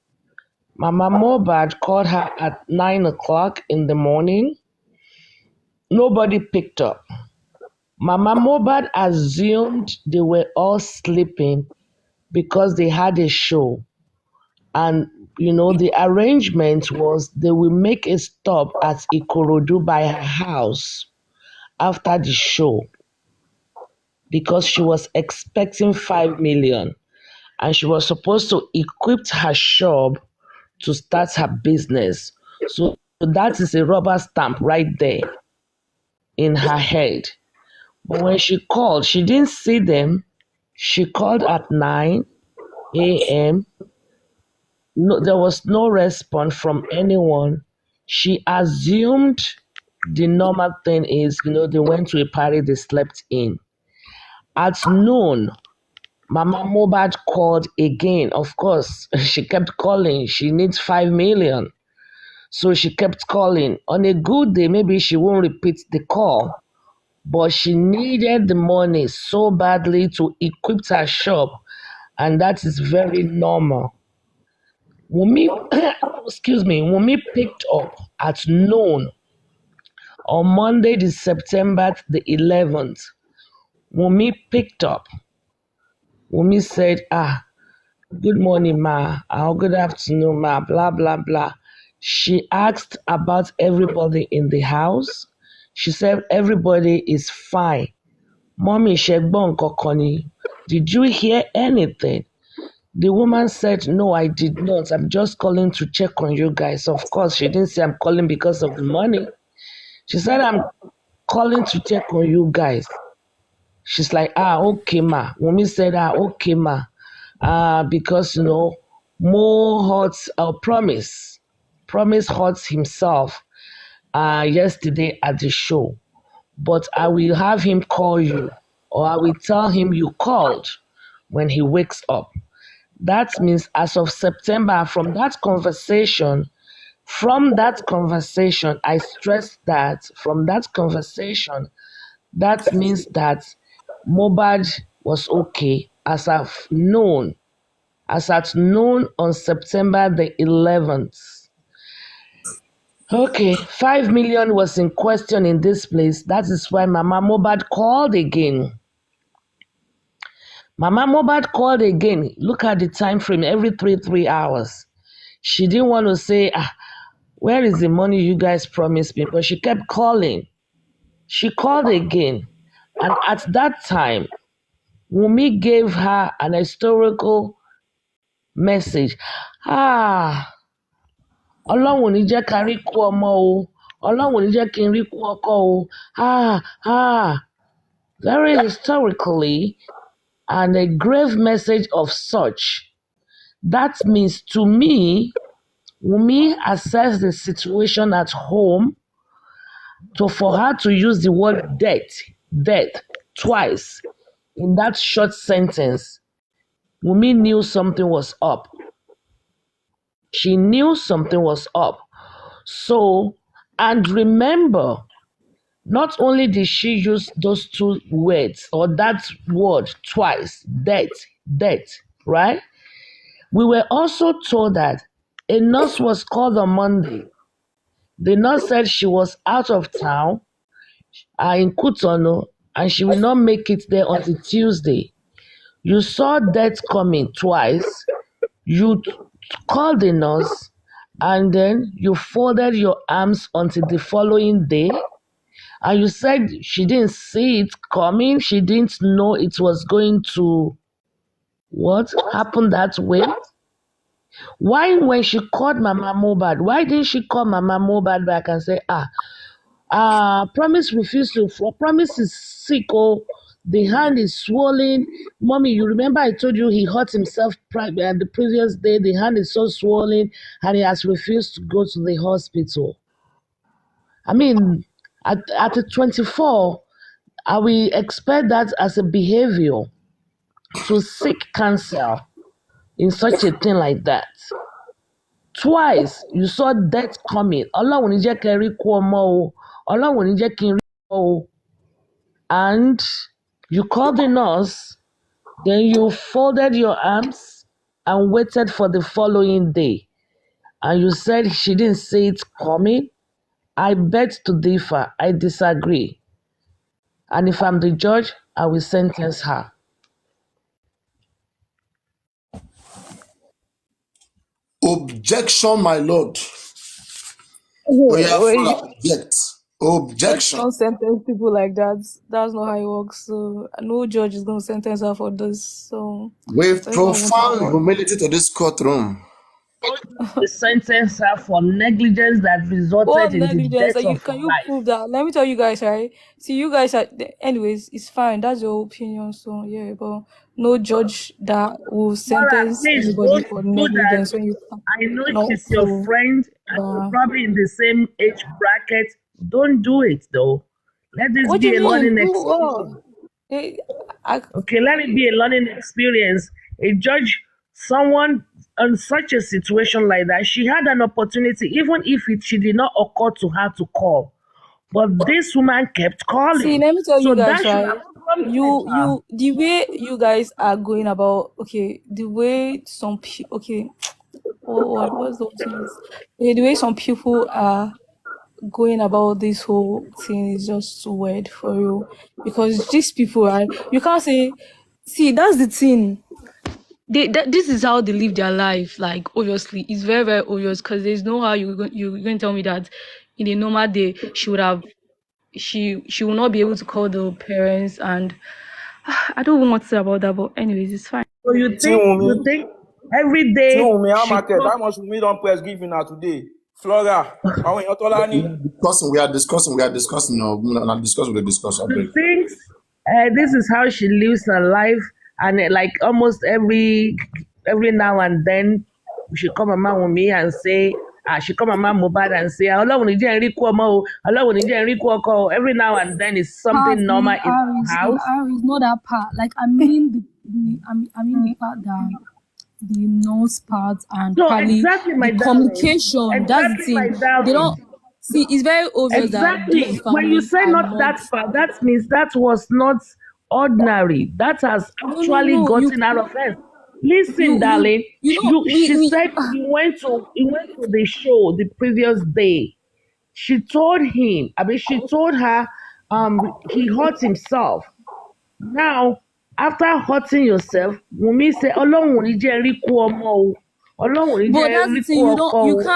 Mama Mobad called her at 9 o'clock in the morning. Nobody picked up. Mama Mobad assumed they were all sleeping because they had a show. And the arrangement was they will make a stop at Ikorodu by her house after the show because she was expecting 5 million and she was supposed to equip her shop to start her business. So that is a rubber stamp right there in her head. But when she called, she didn't see them. She called at 9 a.m. no, there was no response from anyone. She assumed the normal thing is, they went to a party, they slept in. At noon, Mama Mobad called again. Of course, she kept calling. She needs 5 million. So she kept calling. On a good day, maybe she won't repeat the call, but she needed the money so badly to equip her shop, and that is very normal. Wumi, excuse me, Wumi picked up at noon on Monday, the September the 11th. Wumi picked up. Wumi said, good morning, ma. Good afternoon, ma. Blah, blah, blah. She asked about everybody in the house. She said everybody is fine. Mommy Shegbon Kokoni, did you hear anything? The woman said, no, I did not. I'm just calling to check on you guys. Of course, she didn't say I'm calling because of the money. She said, I'm calling to check on you guys. She's like, okay, ma. Wumi said, okay, ma. Because, Mo hurts, Promise hurts himself yesterday at the show. But I will have him call you, or I will tell him you called when he wakes up. That means as of September, from that conversation, I stress that from that conversation, that means that Mobad was okay as at noon on September the 11th. Okay, 5 million was in question in this place. That is why Mama Mobad called again. Look at the time frame, every 3 hours. She didn't want to say, where is the money you guys promised me? But she kept calling. She called again. And at that time, Wumi gave her an historical message. Ọlọ́run ò ní jẹ́ ká rí kú ọmọ o. Ọlọ́run ò ní jẹ́ kí n rí kú ọkọ o. Very historically, and a grave message of such. That means to me, Wumi assessed the situation at home for her to use the word death twice in that short sentence. Wumi knew something was up. She knew something was up. So, and remember, not only did she use those two words or that word twice, death, right? We were also told that a nurse was called on Monday. The nurse said she was out of town in Kutono and she will not make it there until Tuesday. You saw death coming twice. You called the nurse and then you folded your arms until the following day. And you said she didn't see it coming. She didn't know it was going to happen that way. Why, when she called Mama Mobad, why didn't she call Mama Mobad back and say, Promise refused to, Promise is sick, the hand is swollen. Mommy, you remember I told you he hurt himself the previous day, the hand is so swollen and he has refused to go to the hospital. I mean, at the 24, I will expect that as a behavior to seek counsel in such a thing like that. Twice, you saw death coming. Ọlọ́run ní jẹ́ kẹ́ rí kú ọmọ o. Ọlọ́run ní jẹ́ kí n rí ọmọ o. And you called the nurse, then you folded your arms and waited for the following day. And you said she didn't see it coming. I beg to differ. I disagree. And if I'm the judge, I will sentence her. Objection, my lord. Object. Objection. Don't sentence people like that. That's not how it works. So no judge is going to sentence her for this. So With profound humility to this courtroom, We sentence her for negligence that What resulted in the negligence? death of her Can you life. prove that? Let me tell you guys, right? See, you guys are. Anyways, it's fine. That's your opinion. So yeah, but no judge that will Flora, sentence please anybody don't for do that. negligence when you I know cannot she's your prove friend and you're that. probably in the same age bracket. Don't do it though. Let this What do be you a mean? learning Do experience. what? Eh, I, Okay, let it be a learning experience. A judge, someone on such a situation like that, she had an opportunity, even if she did not occur to her to call. But this woman kept See, calling. let me tell So you guys, that should right? have prompted her. The way you guys are going about, okay, the way some people, okay, what's the things? Okay, the way some people are going about this whole thing is just too weird for you. Because these people, right? You can't say, see, that's the thing. This is how they live their life. Like, obviously, it's very, very obvious because there's no how you're going to tell me that in a normal day she would have she will not be able to call the parents and I don't even want to say about that, but anyways, it's fine. So See Wunmi, you think every see day Wunmi, how she market, called. how much Wunmi don press give you now today? Flora, àwọn èèyàn Tọ́lá ní. We are discussing. No, not discuss. We discuss. I She beg. thinks this is how she lives her life, and like almost every now and then she come mama with me and say, she come mama Mohbad and say, Ọlọ́run ní jẹ́ n rí kú ọmọ o, Ọlọ́run ní jẹ́ n rí kú ọkọ o. Every now and then it's something Part normal the in R her is house. not that part. Like I mean I mean the part that the nose part and No, probably exactly, my the darling. communication. That's the Exactly, my thing. They darling. don't see. It's very obvious that those Exactly. When you families say are not not. that far, that means that was not ordinary. That has actually No. gotten out of hand. Listen, darling. You know She said he went to the show the previous day. She told him. I mean, she told her, he hurt himself. Now, after hurting yourself, Wunmi say, Ọlọ́run ò ní jẹ́ n rí kú ọmọ o. Ọlọ́run ò ní But jẹ́ n that's the rí kú thing. ọkọ o.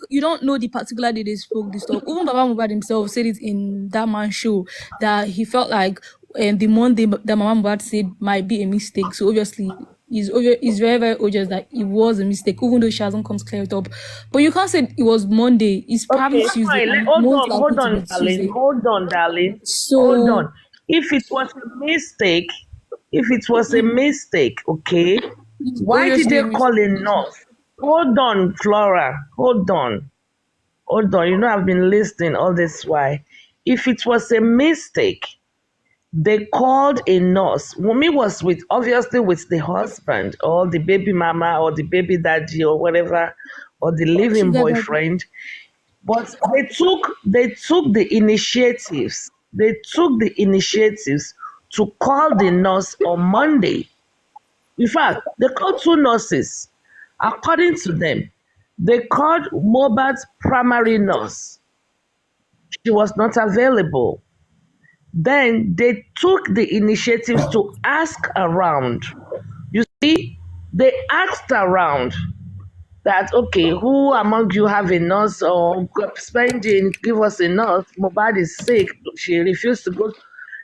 You don't know the particular day they spoke this stuff. Even Baba Mubad himself said it in that man's show that he felt like the Monday that Mama Mubad said might be a mistake. So obviously, it's very very obvious that it was a mistake, even though she hasn't come to clear it up. But you can't say it was Monday. It's probably Okay, Tuesday, fine. and Hold most on, likely hold to be on, darling. Tuesday. Hold on, darling. Hold So on. If it was a mistake, if it was a mistake, okay, it's why did obviously they a call a mistake. nurse? Hold on, Flora. Hold on. Hold on. You know, I've been listening all this while. If it was a mistake, they called a nurse. Wumi was obviously with the husband or the baby mama or the baby daddy or whatever, or the living Sugar daddy. boyfriend. But they took the initiatives. They took the initiatives to call the nurse on Monday. In fact, they called two nurses. According to them, they called Mohbad's primary nurse. She was not available. Then they took the initiatives to ask around. You see, they asked around that, okay, who among you have a nurse or spending, give us a nurse. Mohbad is sick. She refused to go.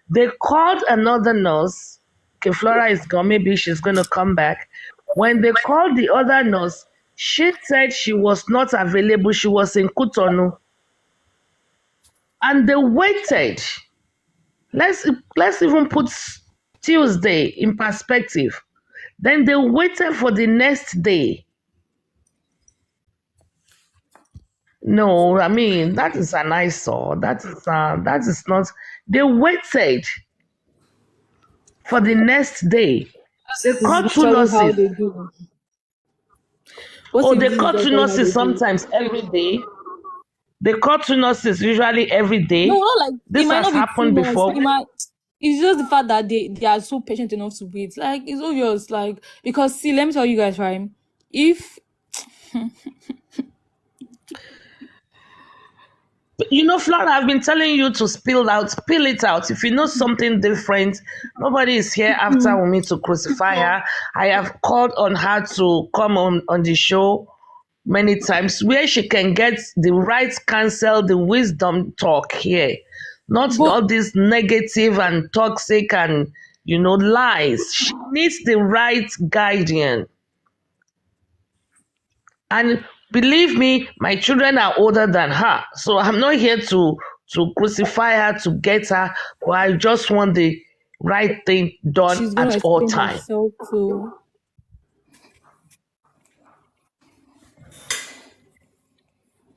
They called another nurse. Okay, Flora is gone. Maybe she's going to come back. When they called the other nurse, she said she was not available. She was in Kutonu. And they waited. Let's even put Tuesday in perspective. Then they waited for the next day. No, I mean that is an eyesore. That is not. They waited for the next day. They This is called two literally how nurses. they do. What Oh, if they this is call two literally how nurses they do? sometimes every day. They call two nurses usually every No, day. not like it This might has not be too happened much. before. It might. It's just the fact that they are so patient enough to wait. Like it's obvious. Like because see, let me tell you guys, right? If You know, Flora, I've been telling you to spill it out. If you know something different, nobody is here after me to crucify her. I have called on her to come on the show many times where she can get the right counsel, the wisdom talk here. Not but all this negative and toxic and, lies. She needs the right guardian. And believe me, my children are older than her. So I'm not here to crucify her, to get her, but I just want the right thing done She's gonna at all explain times. herself too.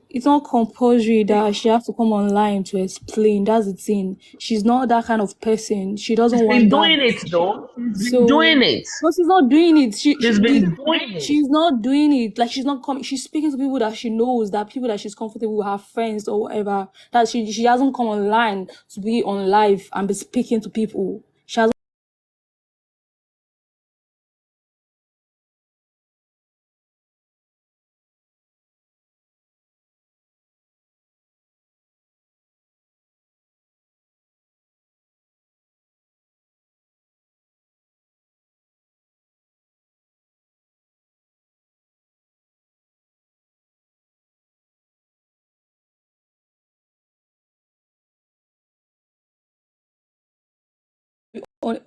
It's not compulsory that she has to come online to explain. That's the thing. She's not that kind of person. She doesn't She's want been that. doing it though. She's been doing So, it. no, she's not doing it. She's been doing it. She's not doing it. Like she's not coming. She's speaking to people that she knows, that people that she's comfortable with, her friends or whatever. That she hasn't come online to be on live and be speaking to people. She hasn't.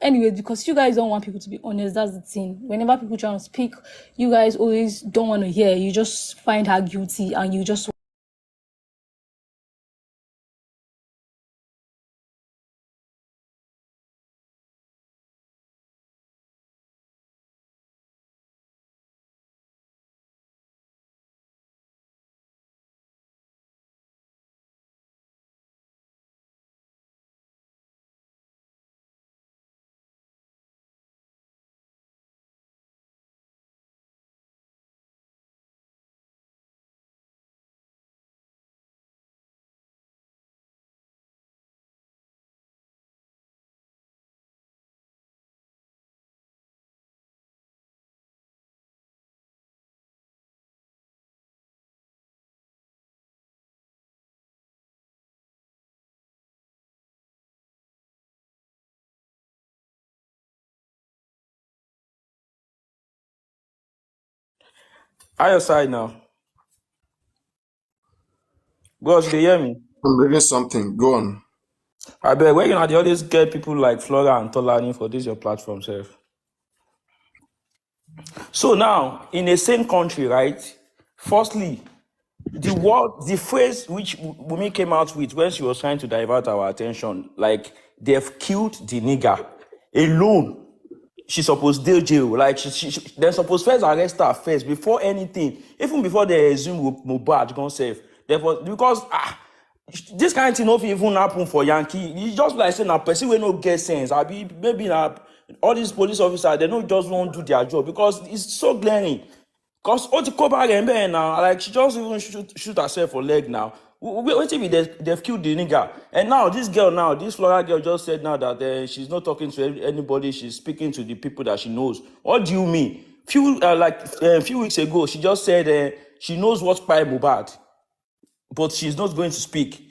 Anyway, because you guys don't want people to be honest, that's the thing. Whenever people try to speak, you guys always don't want to hear. You just find her guilty and you just How your side now? Bros, they hear me? I'm reading something. Go on. I bet where you know they always get people like Flora and Tolani for this your platform, sef. So now, in the same country, right? Firstly, the phrase which Wumi came out with when she was trying to divert our attention, like they've killed the nigger alone. She supposed to jail. Like they're supposed first arrest her first before anything, even before they assume Mohbad gone safe. Therefore, because this kind of thing not even happen for Yankee. It's just like saying a person will not get sense. I be maybe all these police officers they don't just won't do their job because it's so glaring. Cause all the cover now, like she just even shoot herself for leg now. Wait till they've killed the nigga. And now this girl now, this Flora girl just said now that she's not talking to anybody, she's speaking to the people that she knows. What do you mean? A few weeks ago, she just said she knows what's by Mohbad, but she's not going to speak.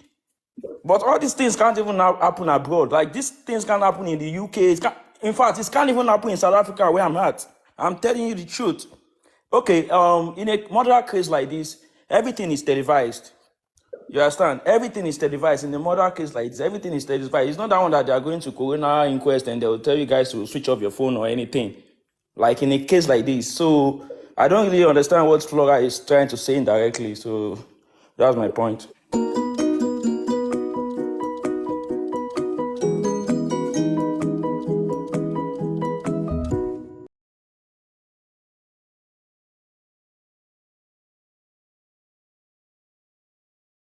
But all these things can't even happen abroad. Like these things can't happen in the UK. In fact, it can't even happen in South Africa where I'm at. I'm telling you the truth. Okay, in a murder case like this, everything is televised. You understand? Everything is televised. In a murder case like this, everything is televised. It's not that one that they are going to coroner inquest and they will tell you guys to switch off your phone or anything. Like in a case like this. So I don't really understand what Flora is trying to say indirectly. So that's my point.